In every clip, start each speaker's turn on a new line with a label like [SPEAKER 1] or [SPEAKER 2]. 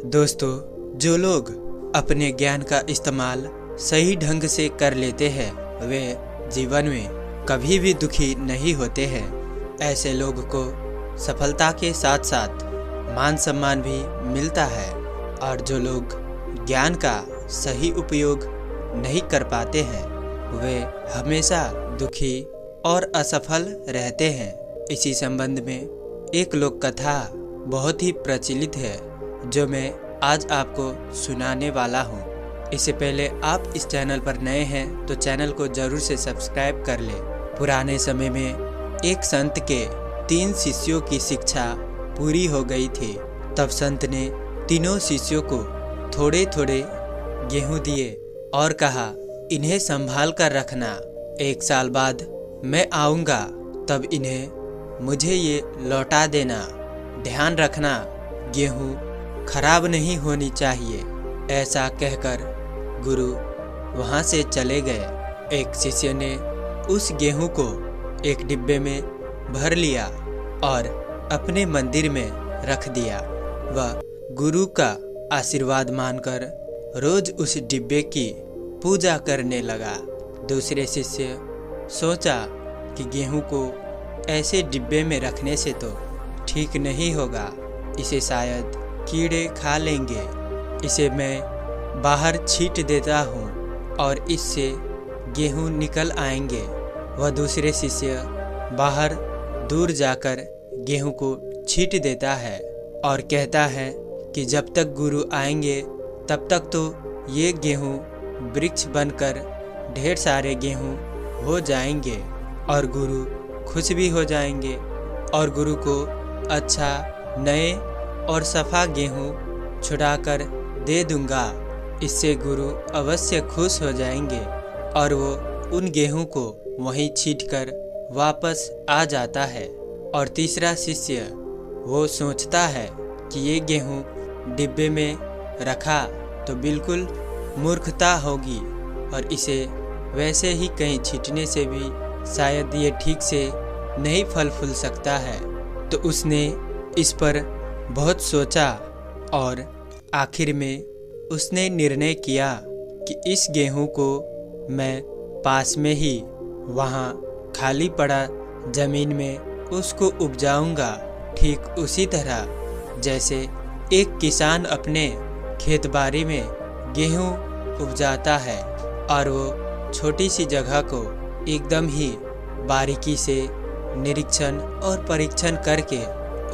[SPEAKER 1] दोस्तों, जो लोग अपने ज्ञान का इस्तेमाल सही ढंग से कर लेते हैं वे जीवन में कभी भी दुखी नहीं होते हैं। ऐसे लोग को सफलता के साथ साथ मान सम्मान भी मिलता है, और जो लोग ज्ञान का सही उपयोग नहीं कर पाते हैं वे हमेशा दुखी और असफल रहते हैं। इसी संबंध में एक लोक कथा बहुत ही प्रचलित है जो मैं आज आपको सुनाने वाला हूँ। इससे पहले आप इस चैनल पर नए हैं तो चैनल को जरूर से सब्सक्राइब कर लें। पुराने समय में एक संत के 3 शिष्यों की शिक्षा पूरी हो गई थी। तब संत ने तीनों शिष्यों को थोड़े थोड़े गेहूं दिए और कहा, इन्हें संभाल कर रखना, 1 साल बाद मैं आऊँगा तब इन्हें मुझे ये लौटा देना। ध्यान रखना गेहूं खराब नहीं होनी चाहिए। ऐसा कहकर गुरु वहाँ से चले गए। एक शिष्य ने उस गेहूं को एक डिब्बे में भर लिया और अपने मंदिर में रख दिया। वह गुरु का आशीर्वाद मानकर रोज उस डिब्बे की पूजा करने लगा। दूसरे शिष्य सोचा कि गेहूं को ऐसे डिब्बे में रखने से तो ठीक नहीं होगा, इसे शायद कीड़े खा लेंगे। इसे मैं बाहर छींट देता हूँ और इससे गेहूं निकल आएंगे। वह दूसरे शिष्य बाहर दूर जाकर गेहूं को छींट देता है और कहता है कि जब तक गुरु आएंगे तब तक तो ये गेहूं वृक्ष बनकर ढेर सारे गेहूं हो जाएंगे और गुरु खुश भी हो जाएंगे और गुरु को अच्छा नए और सफ़ा गेहूं छुड़ाकर दे दूंगा। इससे गुरु अवश्य खुश हो जाएंगे और वो उन गेहूं को वहीं छींटकर वापस आ जाता है। और तीसरा शिष्य वो सोचता है कि ये गेहूं डिब्बे में रखा तो बिल्कुल मूर्खता होगी और इसे वैसे ही कहीं छींटने से भी शायद ये ठीक से नहीं फल फूल सकता है। तो उसने इस पर बहुत सोचा और आखिर में उसने निर्णय किया कि इस गेहूं को मैं पास में ही वहाँ खाली पड़ा ज़मीन में उसको उपजाऊंगा। ठीक उसी तरह जैसे एक किसान अपने खेत बाड़ी में गेहूं उपजाता है और वो छोटी सी जगह को एकदम ही बारीकी से निरीक्षण और परीक्षण करके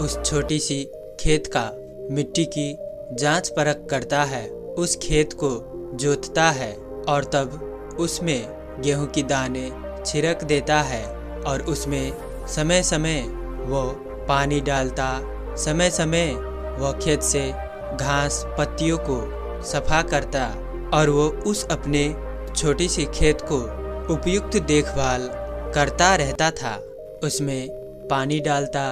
[SPEAKER 1] उस छोटी सी खेत का मिट्टी की जांच परख करता है, उस खेत को जोतता है और तब उसमें गेहूं की दाने छिड़क देता है और उसमें समय समय वो पानी डालता, समय समय वो खेत से घास पत्तियों को सफा करता और वो उस अपने छोटी सी खेत को उपयुक्त देखभाल करता रहता था। उसमें पानी डालता,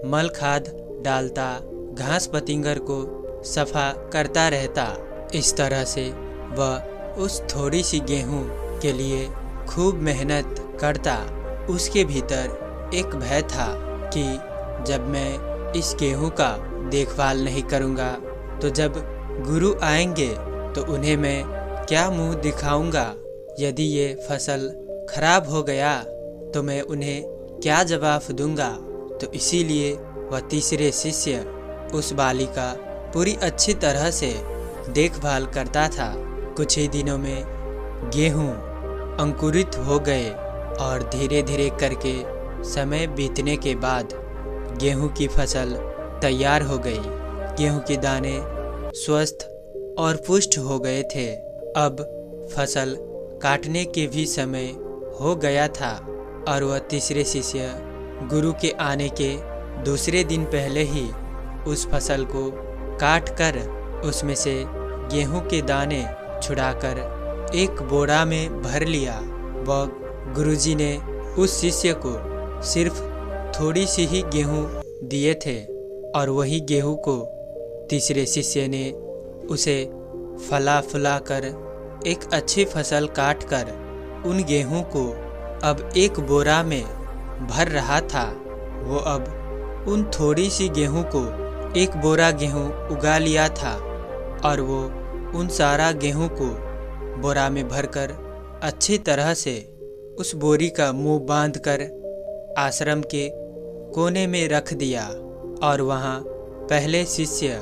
[SPEAKER 1] मल खाद डालता, घास पतिंगर को सफा करता रहता। इस तरह से वह उस थोड़ी सी गेहूं के लिए खूब मेहनत करता। उसके भीतर एक भय था कि जब मैं इस गेहूं का देखभाल नहीं करूंगा तो जब गुरु आएंगे तो उन्हें मैं क्या मुंह दिखाऊंगा। यदि ये फसल खराब हो गया तो मैं उन्हें क्या जवाब दूंगा। तो इसीलिए वह तीसरे शिष्य उस बाली का पूरी अच्छी तरह से देखभाल करता था। कुछ ही दिनों में गेहूं अंकुरित हो गए और धीरे धीरे करके समय बीतने के बाद गेहूं की फसल तैयार हो गई। गेहूं के दाने स्वस्थ और पुष्ट हो गए थे। अब फसल काटने के भी समय हो गया था और वह तीसरे शिष्य गुरु के आने के दूसरे दिन पहले ही उस फसल को काट कर उसमें से गेहूं के दाने छुड़ाकर एक बोरा में भर लिया। वह गुरुजी ने उस शिष्य को सिर्फ थोड़ी सी ही गेहूं दिए थे और वही गेहूं को तीसरे शिष्य ने उसे फला फुला कर एक अच्छी फसल काट कर उन गेहूं को अब एक बोरा में भर रहा था। वो अब उन थोड़ी सी गेहूं को एक बोरा गेहूं उगा लिया था और वो उन सारा गेहूं को बोरा में भरकर अच्छी तरह से उस बोरी का मुंह बांधकर आश्रम के कोने में रख दिया। और वहाँ पहले शिष्य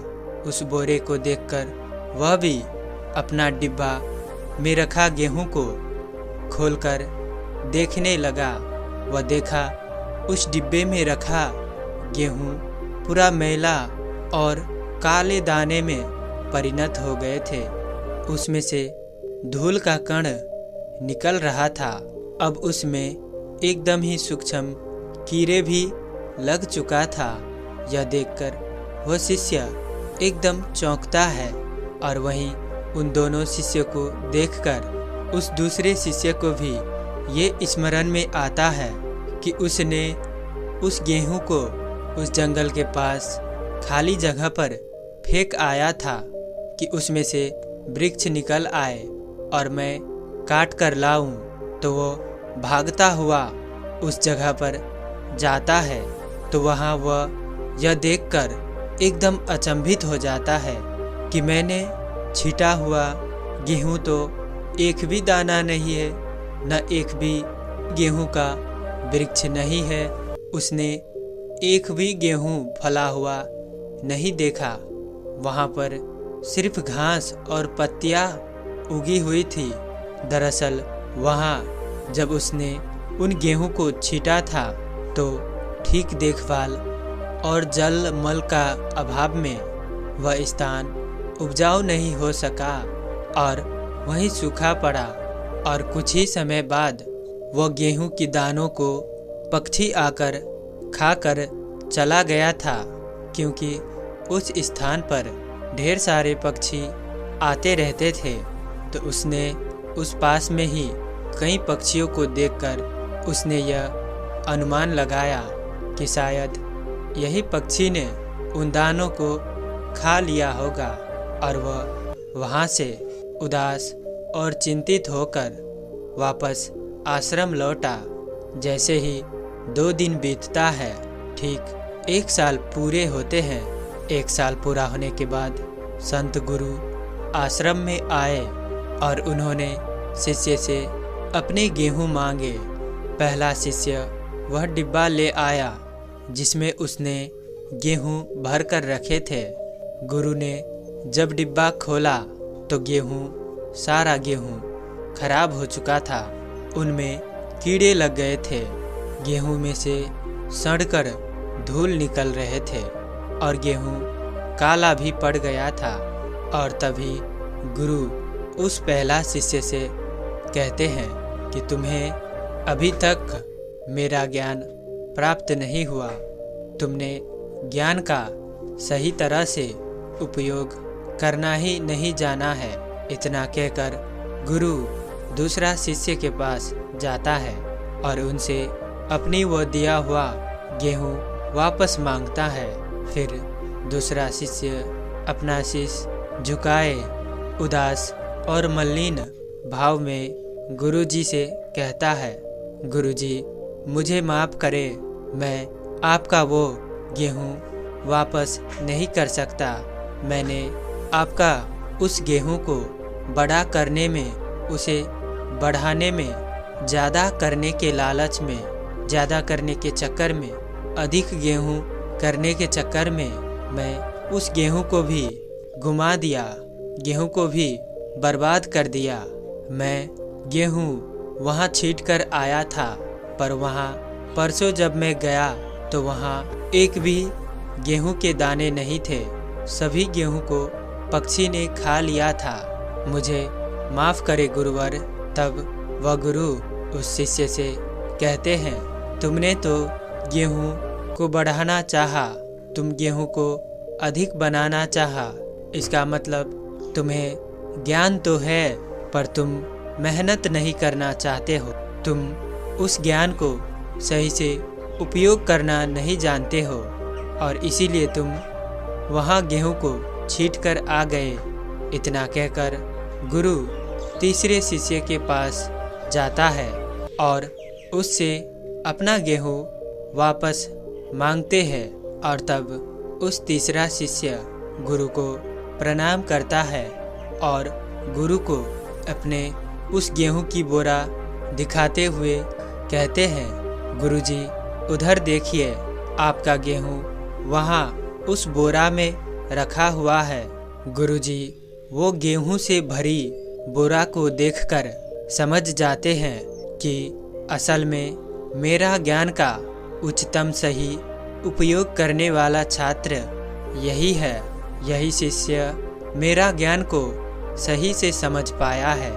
[SPEAKER 1] उस बोरे को देखकर वह भी अपना डिब्बा में रखा गेहूं को खोलकर देखने लगा। वह देखा उस डिब्बे में रखा गेहूं पूरा मैला और काले दाने में परिणत हो गए थे। उसमें से धूल का कण निकल रहा था। अब उसमें एकदम ही सूक्ष्म कीड़े भी लग चुका था। यह देखकर वह शिष्य एकदम चौंकता है और वहीं उन दोनों शिष्यों को देखकर उस दूसरे शिष्य को भी ये स्मरण में आता है कि उसने उस गेहूं को उस जंगल के पास खाली जगह पर फेंक आया था कि उसमें से वृक्ष निकल आए और मैं काट कर लाऊं। तो वो भागता हुआ उस जगह पर जाता है। तो वहाँ वह यह देखकर एकदम अचंभित हो जाता है कि मैंने छिटा हुआ गेहूं तो एक भी दाना नहीं है, न एक भी गेहूं का वृक्ष नहीं है। उसने एक भी गेहूं फला हुआ नहीं देखा। वहाँ पर सिर्फ घास और पत्तियाँ उगी हुई थी। दरअसल वहाँ जब उसने उन गेहूं को छीटा था तो ठीक देखभाल और जल मल का अभाव में वह स्थान उपजाऊ नहीं हो सका और वहीं सूखा पड़ा। और कुछ ही समय बाद वह गेहूं की दानों को पक्षी आकर खाकर चला गया था, क्योंकि उस स्थान पर ढेर सारे पक्षी आते रहते थे। तो उसने उस पास में ही कई पक्षियों को देखकर उसने यह अनुमान लगाया कि शायद यही पक्षी ने उन दानों को खा लिया होगा। और वह वहाँ से उदास और चिंतित होकर वापस आश्रम लौटा। जैसे ही 2 दिन बीतता है, ठीक 1 साल पूरे होते हैं। 1 साल पूरा होने के बाद संत गुरु आश्रम में आए और उन्होंने शिष्य से अपने गेहूं मांगे। पहला शिष्य वह डिब्बा ले आया जिसमें उसने गेहूं भर कर रखे थे। गुरु ने जब डिब्बा खोला तो सारा गेहूं खराब हो चुका था। उनमें कीड़े लग गए थे। गेहूं में से सड़कर धूल निकल रहे थे और गेहूं काला भी पड़ गया था। और तभी गुरु उस पहला शिष्य से कहते हैं कि तुम्हें अभी तक मेरा ज्ञान प्राप्त नहीं हुआ। तुमने ज्ञान का सही तरह से उपयोग करना ही नहीं जाना है। इतना कहकर गुरु दूसरा शिष्य के पास जाता है और उनसे अपनी वो दिया हुआ गेहूं वापस मांगता है। फिर दूसरा शिष्य अपना शीश झुकाए उदास और मलिन भाव में गुरुजी से कहता है, गुरुजी मुझे माफ़ करें, मैं आपका वो गेहूं वापस नहीं कर सकता। मैंने आपका उस गेहूं को बड़ा करने में, उसे बढ़ाने में, ज़्यादा करने के लालच में, ज़्यादा करने के चक्कर में, अधिक गेहूं करने के चक्कर में मैं उस गेहूं को भी गुमा दिया, गेहूं को भी बर्बाद कर दिया। मैं गेहूं वहाँ छीट कर आया था, पर वहाँ परसों जब मैं गया तो वहाँ एक भी गेहूं के दाने नहीं थे। सभी गेहूं को पक्षी ने खा लिया था। मुझे माफ़ करे गुरुवर। तब वह गुरु उस शिष्य से कहते हैं, तुमने तो गेहूं को बढ़ाना चाहा, तुम गेहूं को अधिक बनाना चाहा। इसका मतलब तुम्हें ज्ञान तो है पर तुम मेहनत नहीं करना चाहते हो। तुम उस ज्ञान को सही से उपयोग करना नहीं जानते हो और इसीलिए तुम वहाँ गेहूं को छीट कर आ गए। इतना कहकर गुरु तीसरे शिष्य के पास जाता है और उससे अपना गेहूं वापस मांगते हैं। और तब उस तीसरा शिष्य गुरु को प्रणाम करता है और गुरु को अपने उस गेहूं की बोरा दिखाते हुए कहते हैं, गुरुजी उधर देखिए, आपका गेहूं वहाँ उस बोरा में रखा हुआ है। गुरुजी वो गेहूं से भरी बोरा को देखकर समझ जाते हैं कि असल में मेरा ज्ञान का उच्चतम सही उपयोग करने वाला छात्र यही है। यही शिष्य मेरा ज्ञान को सही से समझ पाया है।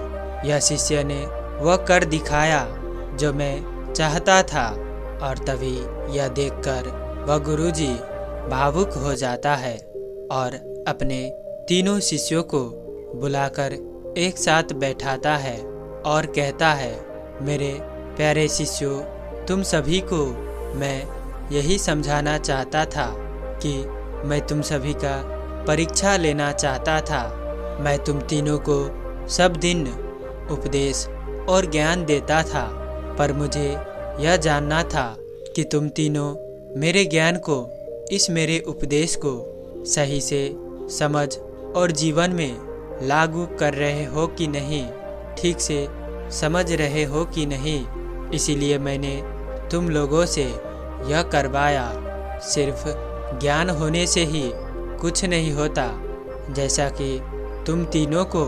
[SPEAKER 1] यह शिष्य ने वह कर दिखाया जो मैं चाहता था। और तभी यह देखकर वह गुरुजी भावुक हो जाता है और अपने तीनों शिष्यों को बुलाकर एक साथ बैठाता है और कहता है, मेरे प्यारे शिष्यों, तुम सभी को मैं यही समझाना चाहता था कि मैं तुम सभी का परीक्षा लेना चाहता था। मैं तुम तीनों को सब दिन उपदेश और ज्ञान देता था, पर मुझे यह जानना था कि तुम तीनों मेरे ज्ञान को, इस मेरे उपदेश को सही से समझ और जीवन में लागू कर रहे हो कि नहीं, ठीक से समझ रहे हो कि नहीं। इसीलिए मैंने तुम लोगों से यह करवाया। सिर्फ ज्ञान होने से ही कुछ नहीं होता। जैसा कि तुम तीनों को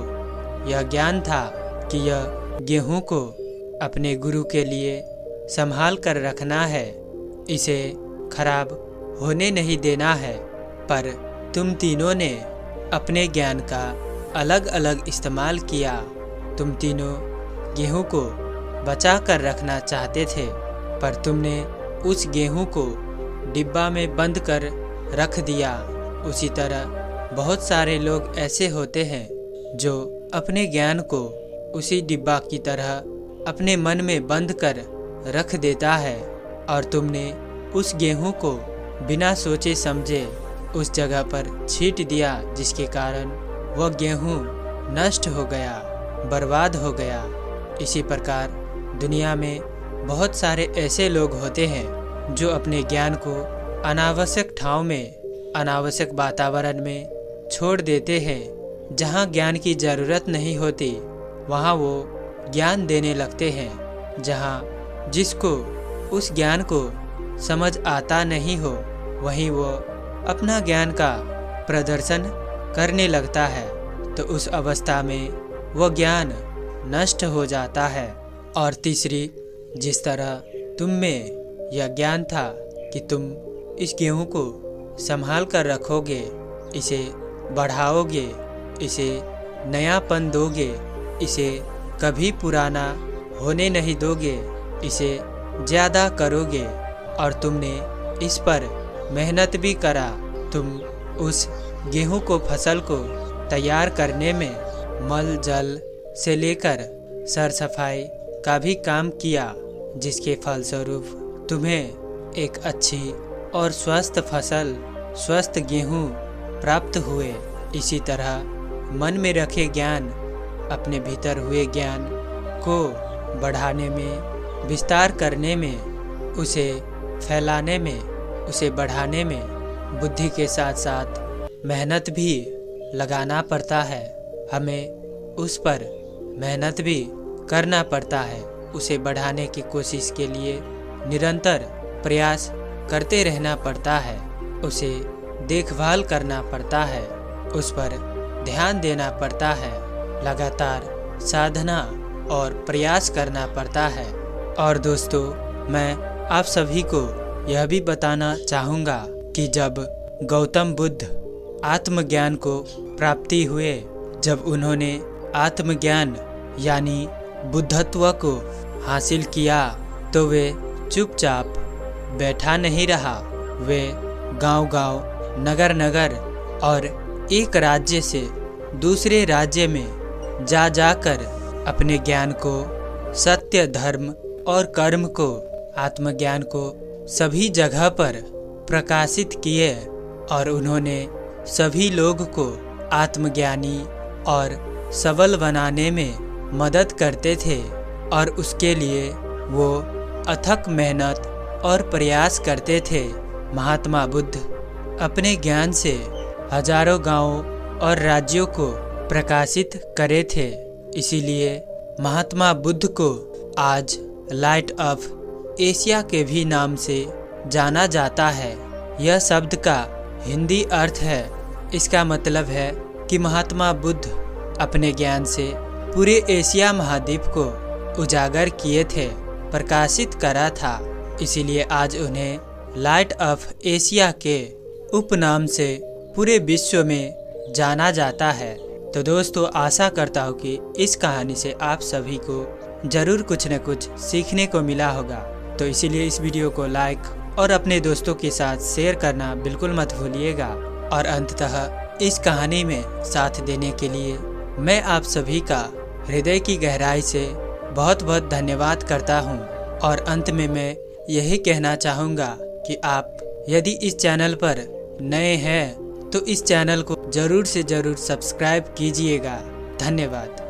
[SPEAKER 1] यह ज्ञान था कि यह गेहूं को अपने गुरु के लिए संभाल कर रखना है, इसे खराब होने नहीं देना है, पर तुम तीनों ने अपने ज्ञान का अलग अलग इस्तेमाल किया। तुम तीनों गेहूं को बचा कर रखना चाहते थे, पर तुमने उस गेहूं को डिब्बा में बंद कर रख दिया। उसी तरह बहुत सारे लोग ऐसे होते हैं जो अपने ज्ञान को उसी डिब्बा की तरह अपने मन में बंद कर रख देता है, और तुमने उस गेहूं को बिना सोचे समझे उस जगह पर छींट दिया, जिसके कारण वह गेहूं नष्ट हो गया, बर्बाद हो गया। इसी प्रकार दुनिया में बहुत सारे ऐसे लोग होते हैं जो अपने ज्ञान को अनावश्यक ठाव में, अनावश्यक वातावरण में छोड़ देते हैं। जहाँ ज्ञान की ज़रूरत नहीं होती वहाँ वो ज्ञान देने लगते हैं। जहाँ जिसको उस ज्ञान को समझ आता नहीं हो, वहीं वो अपना ज्ञान का प्रदर्शन करने लगता है, तो उस अवस्था में वो ज्ञान नष्ट हो जाता है। और तीसरी, जिस तरह तुम में यह ज्ञान था कि तुम इस गेहूं को संभाल कर रखोगे, इसे बढ़ाओगे, इसे नयापन दोगे, इसे कभी पुराना होने नहीं दोगे, इसे ज़्यादा करोगे, और तुमने इस पर मेहनत भी करा। तुम उस गेहूं को, फसल को तैयार करने में मल जल से लेकर सर सफाई का भी काम किया, जिसके फलस्वरूप तुम्हें एक अच्छी और स्वस्थ फसल, स्वस्थ गेहूं प्राप्त हुए। इसी तरह मन में रखे ज्ञान, अपने भीतर हुए ज्ञान को बढ़ाने में, विस्तार करने में, उसे फैलाने में, उसे बढ़ाने में बुद्धि के साथ साथ मेहनत भी लगाना पड़ता है। हमें उस पर मेहनत भी करना पड़ता है। उसे बढ़ाने की कोशिश के लिए निरंतर प्रयास करते रहना पड़ता है। उसे देखभाल करना पड़ता है, उस पर ध्यान देना पड़ता है, लगातार साधना और प्रयास करना पड़ता है। और दोस्तों, मैं आप सभी को यह भी बताना चाहूँगा कि जब गौतम बुद्ध आत्मज्ञान को प्राप्ति हुए, जब उन्होंने आत्मज्ञान यानी बुद्धत्व को हासिल किया, तो वे चुपचाप बैठा नहीं रहा। वे गांव-गांव, नगर-नगर और एक राज्य से दूसरे राज्य में जा जाकर अपने ज्ञान को, सत्य, धर्म और कर्म को, आत्मज्ञान को सभी जगह पर प्रकाशित किए, और उन्होंने सभी लोग को आत्मज्ञानी और सबल बनाने में मदद करते थे। और उसके लिए वो अथक मेहनत और प्रयास करते थे। महात्मा बुद्ध अपने ज्ञान से हजारों गांवों और राज्यों को प्रकाशित करे थे। इसीलिए महात्मा बुद्ध को आज लाइट ऑफ एशिया के भी नाम से जाना जाता है। यह शब्द का हिंदी अर्थ है, इसका मतलब है कि महात्मा बुद्ध अपने ज्ञान से पूरे एशिया महाद्वीप को उजागर किए थे, प्रकाशित करा था। इसीलिए आज उन्हें लाइट ऑफ एशिया के उपनाम से पूरे विश्व में जाना जाता है। तो दोस्तों, आशा करता हूँ कि इस कहानी से आप सभी को ज़रूर कुछ न कुछ सीखने को मिला होगा। तो इसीलिए इस वीडियो को लाइक और अपने दोस्तों के साथ शेयर करना बिल्कुल मत भूलिएगा। और अंततः इस कहानी में साथ देने के लिए मैं आप सभी का हृदय की गहराई से बहुत बहुत धन्यवाद करता हूँ। और अंत में मैं यही कहना चाहूँगा कि आप यदि इस चैनल पर नए हैं तो इस चैनल को ज़रूर से ज़रूर सब्सक्राइब कीजिएगा। धन्यवाद।